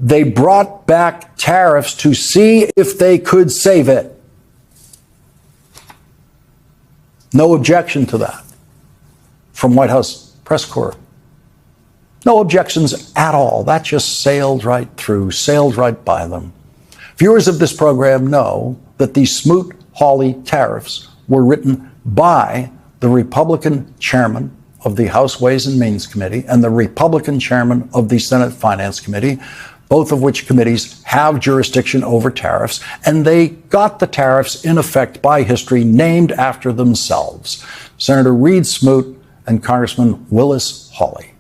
They brought back tariffs to see if they could save it. No objection to that from White House press corps. No objections at all. That just sailed right through, sailed right by them. Viewers of this program know that the Smoot-Hawley tariffs were written by the Republican chairman of the House Ways and Means Committee and the Republican chairman of the Senate Finance Committee, both of which committees have jurisdiction over tariffs, and they got the tariffs in effect by history named after themselves. Senator Reed Smoot and Congressman Willis Hawley.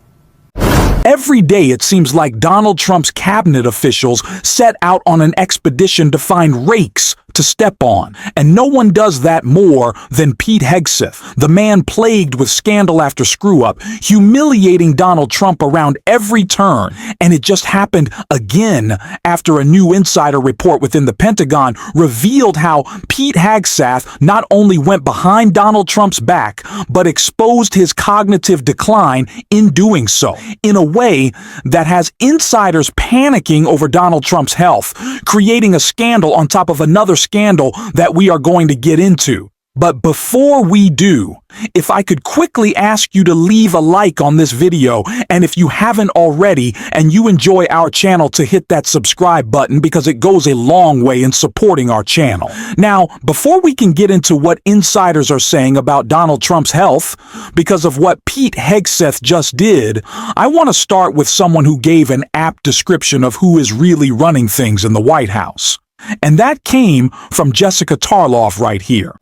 Every day it seems like Donald Trump's cabinet officials set out on an expedition to find rakes to step on, and no one does that more than Pete Hegseth, the man plagued with scandal after screw-up, humiliating Donald Trump around every turn. And it just happened again after a new insider report within the Pentagon revealed how Pete Hegseth not only went behind Donald Trump's back, but exposed his cognitive decline in doing so, in a way that has insiders panicking over Donald Trump's health, creating a scandal on top of another scandal that we are going to get into. But before we do, if I could quickly ask you to leave a like on this video, and if you haven't already and you enjoy our channel, to hit that subscribe button, because it goes a long way in supporting our channel. Now, before we can get into what insiders are saying about Donald Trump's health because of what Pete Hegseth just did, I want to start with someone who gave an apt description of who is really running things in the White House. And that came from Jessica Tarloff right here.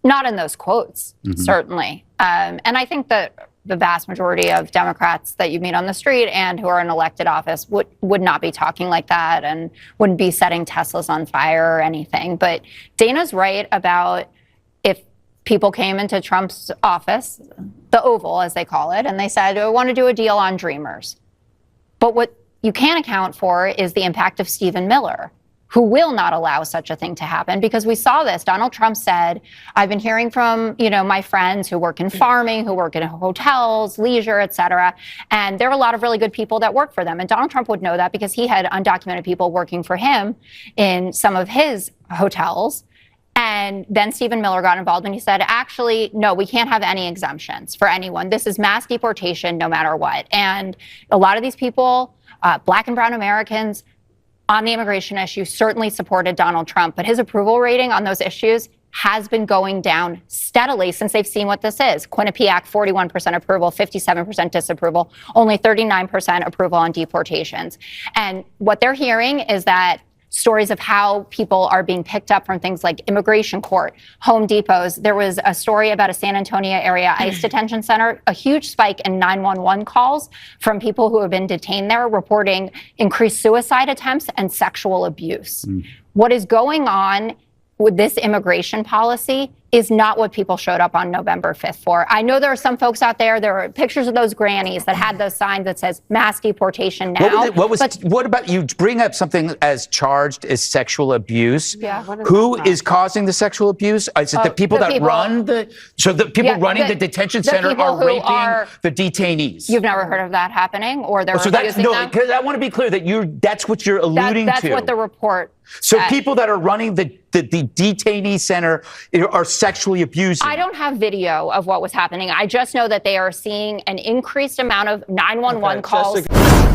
Not in those quotes, certainly. And I think that the vast majority of Democrats that you meet on the street and who are in elected office would not be talking like that and wouldn't be setting Teslas on fire or anything. But Dana's right about if people came into Trump's office, the Oval, as they call it, and they said, I want to do a deal on Dreamers. But what you can't account for is the impact of Stephen Miller, who will not allow such a thing to happen, because we saw this. Donald Trump said, I've been hearing from, my friends who work in farming, who work in hotels, leisure, et cetera, and there are a lot of really good people that work for them. And Donald Trump would know that because he had undocumented people working for him in some of his hotels. And then Stephen Miller got involved and he said, actually, no, we can't have any exemptions for anyone. This is mass deportation no matter what. And a lot of these people, Black and brown Americans, on the immigration issue, certainly supported Donald Trump, but his approval rating on those issues has been going down steadily since they've seen what this is. Quinnipiac, 41% approval, 57% disapproval, only 39% approval on deportations. And what they're hearing is that stories of how people are being picked up from things like immigration court, Home Depots. There was a story about a San Antonio area ICE detention center, a huge spike in 911 calls from people who have been detained there, reporting increased suicide attempts and sexual abuse. What is going on with this immigration policy is not what people showed up on November 5th for. I know there are some folks out there are pictures of those grannies that had those signs that says mass deportation now. What about you bring up something as charged as sexual abuse? Yeah. Who is causing the sexual abuse? Is it the people that run the running the detention center are raping the detainees? You've never heard of that happening, or they're abusing them? Because I want to be clear that that's what you're alluding to. That's what the report So said. People that are running the detainee center are sexually abusing. I don't have video of what was happening. I just know that they are seeing an increased amount of 911 calls.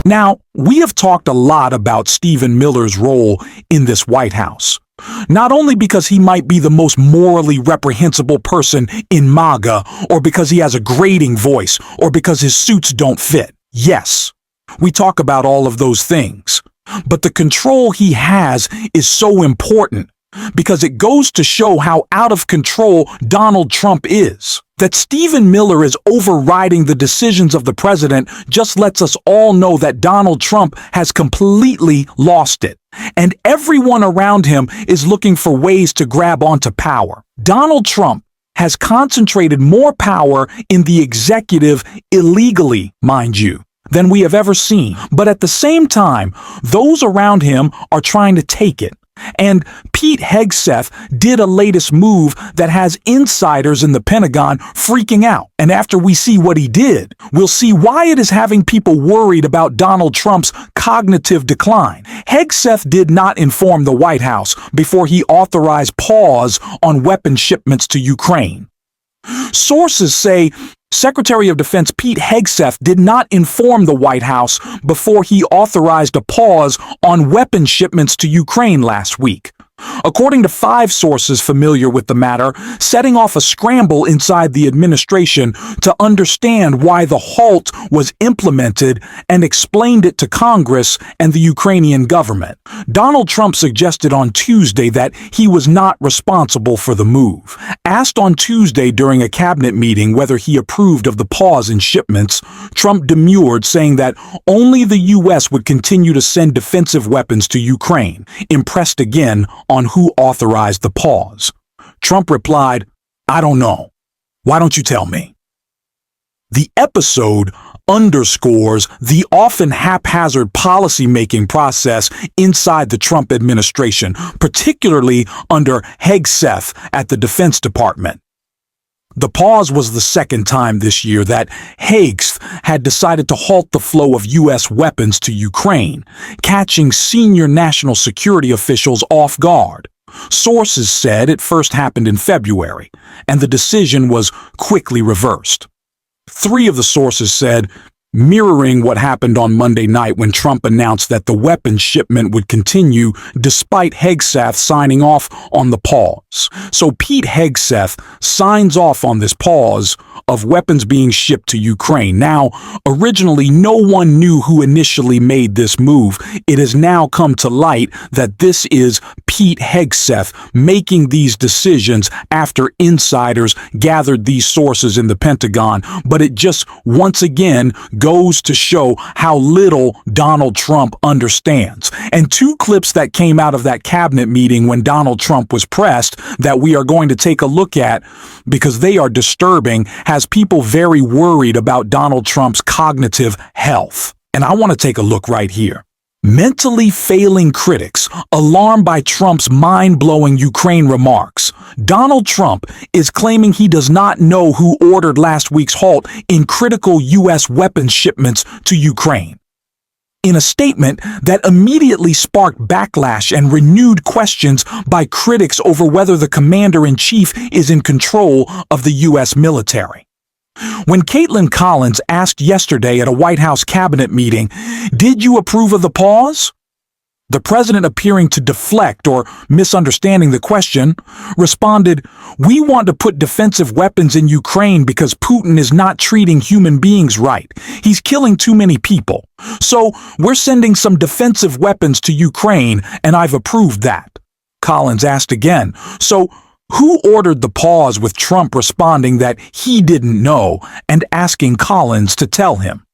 Now, we have talked a lot about Stephen Miller's role in this White House. Not only because he might be the most morally reprehensible person in MAGA, or because he has a grating voice, or because his suits don't fit. Yes, we talk about all of those things. But the control he has is so important, because it goes to show how out of control Donald Trump is. That Stephen Miller is overriding the decisions of the president just lets us all know that Donald Trump has completely lost it. And everyone around him is looking for ways to grab onto power. Donald Trump has concentrated more power in the executive illegally, mind you, than we have ever seen. But at the same time, those around him are trying to take it. And Pete Hegseth did a latest move that has insiders in the Pentagon freaking out. And after we see what he did, we'll see why it is having people worried about Donald Trump's cognitive decline. Hegseth did not inform the White House before he authorized pause on weapons shipments to Ukraine. Sources say Secretary of Defense Pete Hegseth did not inform the White House before he authorized a pause on weapons shipments to Ukraine last week. According to 5 sources familiar with the matter, setting off a scramble inside the administration to understand why the halt was implemented and explained it to Congress and the Ukrainian government. Donald Trump suggested on Tuesday that he was not responsible for the move. Asked on Tuesday during a cabinet meeting whether he approved of the pause in shipments, Trump demurred, saying that only the U.S. would continue to send defensive weapons to Ukraine, impressed again on who authorized the pause. Trump replied, "I don't know. Why don't you tell me?" The episode underscores the often haphazard policy-making process inside the Trump administration, particularly under Hegseth at the Defense Department. The pause was the second time this year that Hegseth had decided to halt the flow of U.S. weapons to Ukraine, catching senior national security officials off guard. Sources said it first happened in February, and the decision was quickly reversed. 3 of the sources said, mirroring what happened on Monday night when Trump announced that the weapons shipment would continue despite Hegseth signing off on the pause. So Pete Hegseth signs off on this pause of weapons being shipped to Ukraine. Now, originally, no one knew who initially made this move. It has now come to light that this is Pete Hegseth making these decisions after insiders gathered these sources in the Pentagon. But it just, once again, goes to show how little Donald Trump understands. And 2 clips that came out of that cabinet meeting when Donald Trump was pressed that we are going to take a look at because they are disturbing, has people very worried about Donald Trump's cognitive health. And I want to take a look right here. Mentally failing critics, alarmed by Trump's mind-blowing Ukraine remarks. Donald Trump is claiming he does not know who ordered last week's halt in critical U.S. weapons shipments to Ukraine. In a statement that immediately sparked backlash and renewed questions by critics over whether the commander-in-chief is in control of the U.S. military. When Caitlin Collins asked yesterday at a White House cabinet meeting, "Did you approve of the pause?" the president, appearing to deflect or misunderstanding the question, responded, "We want to put defensive weapons in Ukraine because Putin is not treating human beings right. He's killing too many people. So we're sending some defensive weapons to Ukraine, and I've approved that." Collins asked again, "So who ordered the pause?" with Trump responding that he didn't know and asking Collins to tell him.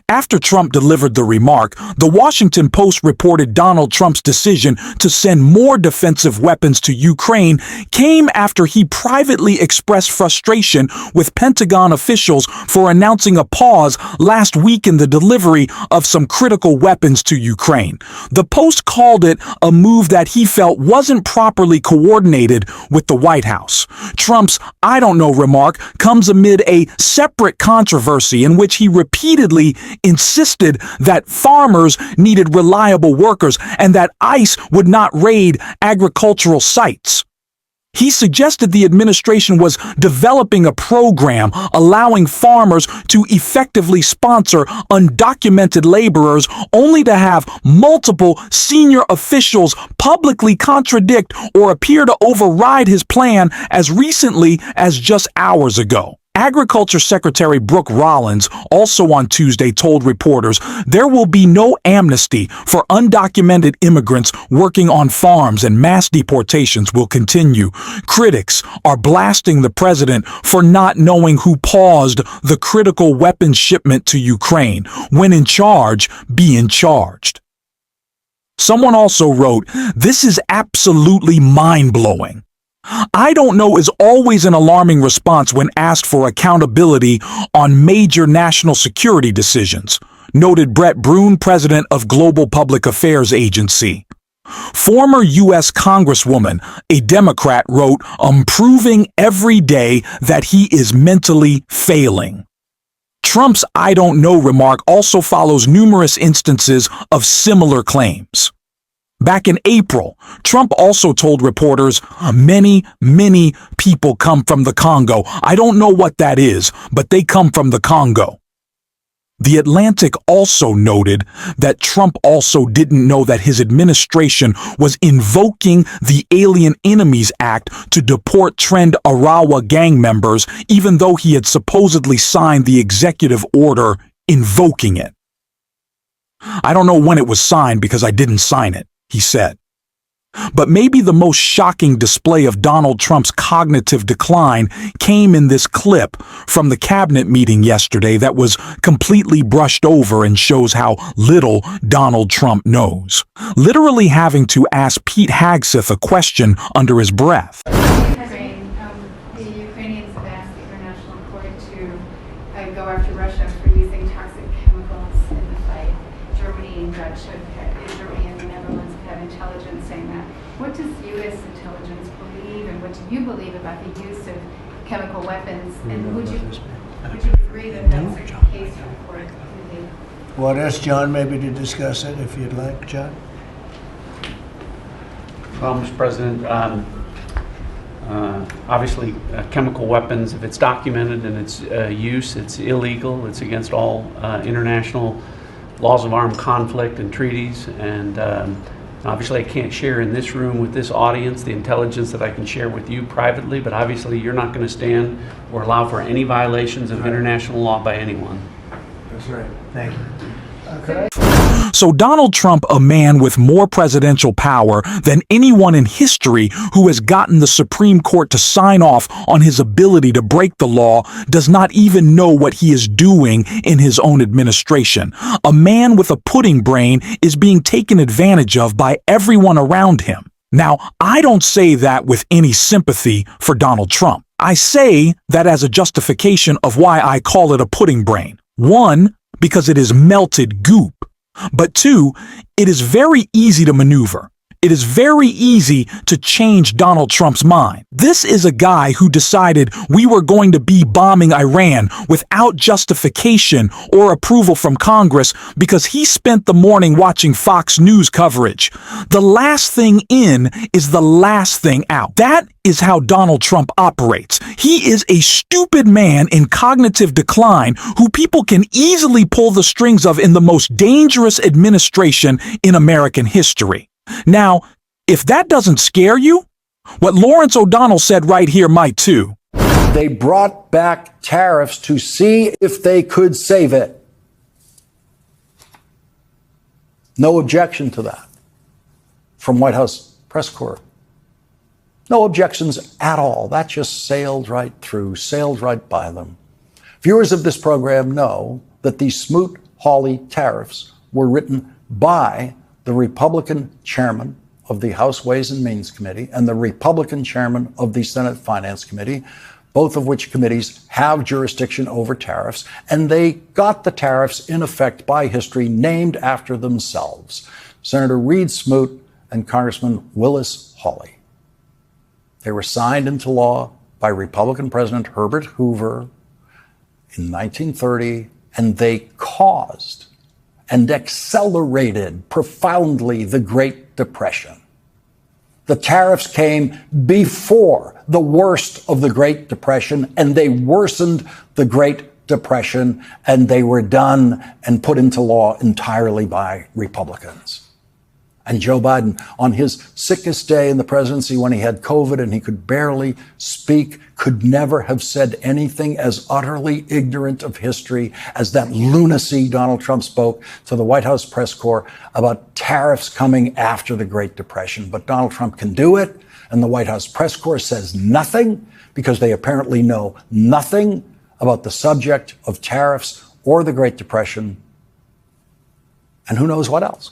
After Trump delivered the remark, the Washington Post reported Donald Trump's decision to send more defensive weapons to Ukraine came after he privately expressed frustration with Pentagon officials for announcing a pause last week in the delivery of some critical weapons to Ukraine. The Post called it a move that he felt wasn't properly coordinated with the White House. Trump's "I don't know" remark comes amid a separate controversy in which he repeatedly insisted that farmers needed reliable workers and that ICE would not raid agricultural sites. He suggested the administration was developing a program allowing farmers to effectively sponsor undocumented laborers, only to have multiple senior officials publicly contradict or appear to override his plan as recently as just hours ago. Agriculture Secretary Brooke Rollins also on Tuesday told reporters there will be no amnesty for undocumented immigrants working on farms and mass deportations will continue. Critics are blasting the president for not knowing who paused the critical weapons shipment to Ukraine. When in charge, be charged. Someone also wrote, "This is absolutely mind-blowing." "I don't know" is always an alarming response when asked for accountability on major national security decisions, noted Brett Brune, president of Global Public Affairs Agency. Former U.S. Congresswoman, a Democrat, wrote, "I'm proving every day that he is mentally failing." Trump's "I don't know" remark also follows numerous instances of similar claims. Back in April, Trump also told reporters, many people come from the Congo. I don't know what that is, but they come from the Congo." The Atlantic also noted that Trump also didn't know that his administration was invoking the Alien Enemies Act to deport Trend Arawa gang members, even though he had supposedly signed the executive order invoking it. "I don't know when it was signed because I didn't sign it," he said. But maybe the most shocking display of Donald Trump's cognitive decline came in this clip from the cabinet meeting yesterday that was completely brushed over and shows how little Donald Trump knows. Literally having to ask Pete Hegseth a question under his breath. The Ukrainians have asked the International Court to go after Russia for using toxic chemicals in the fight. Germany and the Netherlands have intelligence saying that. What does U.S. intelligence believe, and what do you believe about the use of chemical weapons? And would you agree that that's the case for the Well, I'd ask John maybe to discuss it if you'd like, John. Well, Mr. President, obviously chemical weapons, if it's documented and its use, it's illegal. It's against all international laws of armed conflict and treaties. And obviously I can't share in this room with this audience the intelligence that I can share with you privately, but obviously you're not going to stand or allow for any violations of international law by anyone. That's right. Thank you. So Donald Trump, a man with more presidential power than anyone in history who has gotten the Supreme Court to sign off on his ability to break the law, does not even know what he is doing in his own administration. A man with a pudding brain is being taken advantage of by everyone around him. Now, I don't say that with any sympathy for Donald Trump. I say that as a justification of why I call it a pudding brain. One, because it is melted goop. But two, it is very easy to maneuver. It is very easy to change Donald Trump's mind. This is a guy who decided we were going to be bombing Iran without justification or approval from Congress because he spent the morning watching Fox News coverage. The last thing in is the last thing out. That is how Donald Trump operates. He is a stupid man in cognitive decline who people can easily pull the strings of in the most dangerous administration in American history. Now, if that doesn't scare you, what Lawrence O'Donnell said right here might too. They brought back tariffs to see if they could save it. No objection to that from White House press corps. No objections at all. That just sailed right through, sailed right by them. Viewers of this program know that these Smoot-Hawley tariffs were written by the Republican chairman of the House Ways and Means Committee and the Republican chairman of the Senate Finance Committee, both of which committees have jurisdiction over tariffs, and they got the tariffs in effect by history named after themselves, Senator Reed Smoot and Congressman Willis Hawley. They were signed into law by Republican President Herbert Hoover in 1930, and they caused and accelerated profoundly the Great Depression. The tariffs came before the worst of the Great Depression, and they worsened the Great Depression, and they were done and put into law entirely by Republicans. And Joe Biden, on his sickest day in the presidency when he had COVID and he could barely speak, could never have said anything as utterly ignorant of history as that lunacy Donald Trump spoke to the White House press corps about tariffs coming after the Great Depression. But Donald Trump can do it, and the White House press corps says nothing because they apparently know nothing about the subject of tariffs or the Great Depression, and who knows what else.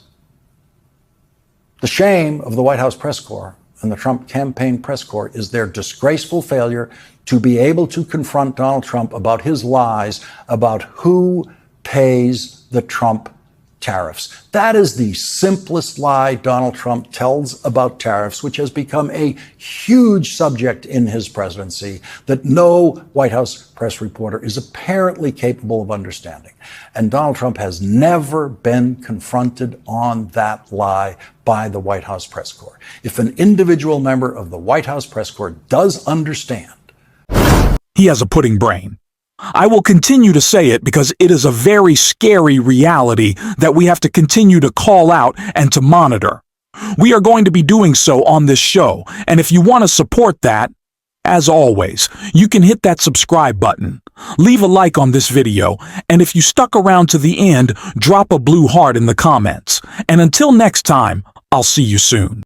The shame of the White House press corps and the Trump campaign press corps is their disgraceful failure to be able to confront Donald Trump about his lies about who pays the Trump tariffs. That is the simplest lie Donald Trump tells about tariffs, which has become a huge subject in his presidency that no White House press reporter is apparently capable of understanding. And Donald Trump has never been confronted on that lie by the White House press corps. If an individual member of the White House press corps does understand, he has a pudding brain. I will continue to say it because it is a very scary reality that we have to continue to call out and to monitor. We are going to be doing so on this show, and if you want to support that, as always, you can hit that subscribe button, leave a like on this video, and if you stuck around to the end, drop a blue heart in the comments. And until next time, I'll see you soon.